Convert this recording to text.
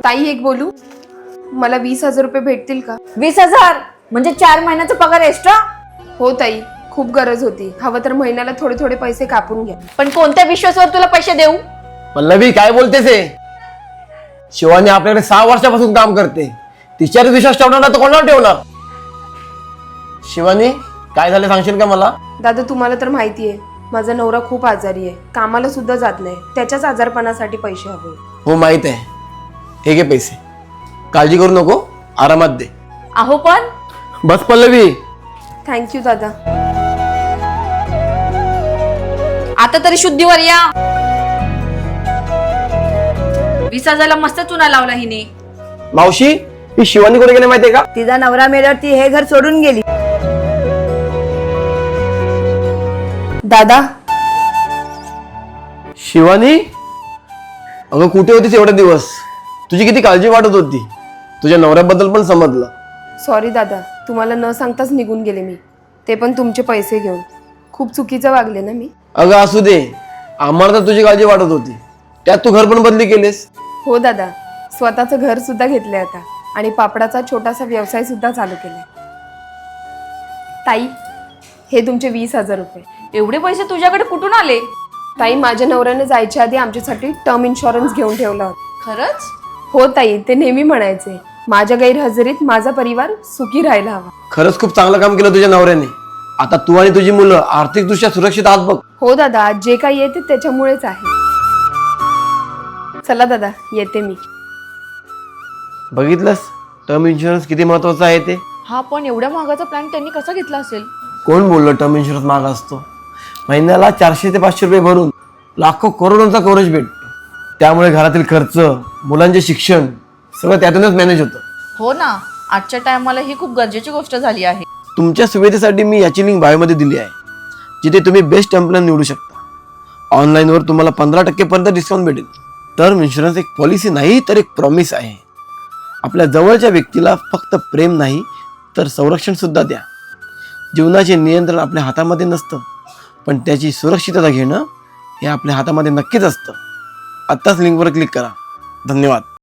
ताई एक बोलू, मला 20,000 रुपये भेटतील का? 20,000 म्हणजे 4 महिन्याचा पगार एक्स्ट्रा? हो ताई, खूप गरज होती. हवं तर महिन्याला थोडे थोडे पैसे कापून घ्या. पण कोणत्या विश्वासावर तुला पैसे देऊ? पल्लवी काय बोलतेस हे? शिवानी आपल्याकडे 6 वर्षापासून काम करते. तिच्यावर विश्वास ठेवणार ना तर कोणावर ठेवणार? शिवानी काय झालं सांगशील का मला? दादा तुम्हाला तर माहिती आहे, माझा नवरा खूप आजारी आहे, कामाला सुद्धा जात नाही. त्याच्याच आजारपणासाठी पैसे हवे. हो माहित आहे. हे घे पैसे, काळजी करू नको, आरामात दे. अहो पण बस पल्लवी. थँक्यू दादा. आता तरी शुद्धीवर या. 20,000ला मस्त चुना लावला हिने. मावशी ही शिवानी कुठे गेली माहितीये का? तिचा नवरा मेल्यावर ती हे घर सोडून गेली. दादा शिवानी अगं कुठे होतीस एवढे दिवस? तुझी किती काळजी वाटत होती. तुझ्या नवऱ्याबद्दल पण समजलं. सॉरी दादा, तुम्हाला न सांगताच निघून गेले मी, ते पण तुमचे पैसे घेऊन. खूप चुकीचं वागले ना मी? अगं असू दे, आम्हाला तर तुझी काळजी वाटत होती. त्यात तू घर पण बदली केलीस. हो दादा, स्वतःचं घर सुद्धा घेतलंय आता आणि पापडाचा छोटासा व्यवसाय सुद्धा चालू केलाय. ताई हे तुमचे 20,000 रुपये. एवढे पैसे तुझ्याकडे कुठून आले? ताई माझ्या नवऱ्याने जायच्या आधी आमच्यासाठी टर्म इन्शुरन्स घेऊन ठेवला होता. खरंच? हो ताई, ते नेहमी म्हणायचे माझ्या गैरहजेरीत माझा परिवार सुखी राहायला हवा. खरंच खूप चांगलं काम केलं तुझ्या नवऱ्याने. आता तू आणि तुझी मुलं आर्थिकदृष्ट्या सुरक्षित आहात बघ. हो दादा, जे काही आहे ते त्याच्यामुळेच आहे. चला दादा, येते मी. बघितलंस टर्म इन्शुरन्स किती महत्वाचं आहे ते? हा पण एवढ्या महागाचा प्लॅन त्यांनी कसा घेतला असेल? कोण बोललं टर्म इन्शुरन्स महाग असतो? महिन्याला 400 ते 500 रुपये भरून लाखो करोडोंचा कव्हरेज भेटतो. त्यामुळे घरातील खर्च, मुलांचे शिक्षण सगळं त्यातूनच मॅनेज होतं. हो ना, आजच्या टायमाला ही खूप गरजेची गोष्ट झाली आहे. तुमच्या सुविधेसाठी मी याची लिंक बायोमध्ये दिली आहे, जिथे तुम्ही बेस्ट टर्म प्लॅन निवडू शकता. ऑनलाईनवर तुम्हाला 15% पर्यंत डिस्काउंट भेटेल. टर्म इन्शुरन्स एक पॉलिसी नाही तर एक प्रॉमिस आहे. आपल्या जवळच्या व्यक्तीला फक्त प्रेम नाही तर संरक्षण सुद्धा द्या. जीवनाचे नियंत्रण आपल्या हातामध्ये नसतं, पण त्याची सुरक्षितता घेणं हे आपल्या हातामध्ये नक्कीच असतं. आत्ताच लिंकवर क्लिक करा. धन्यवाद.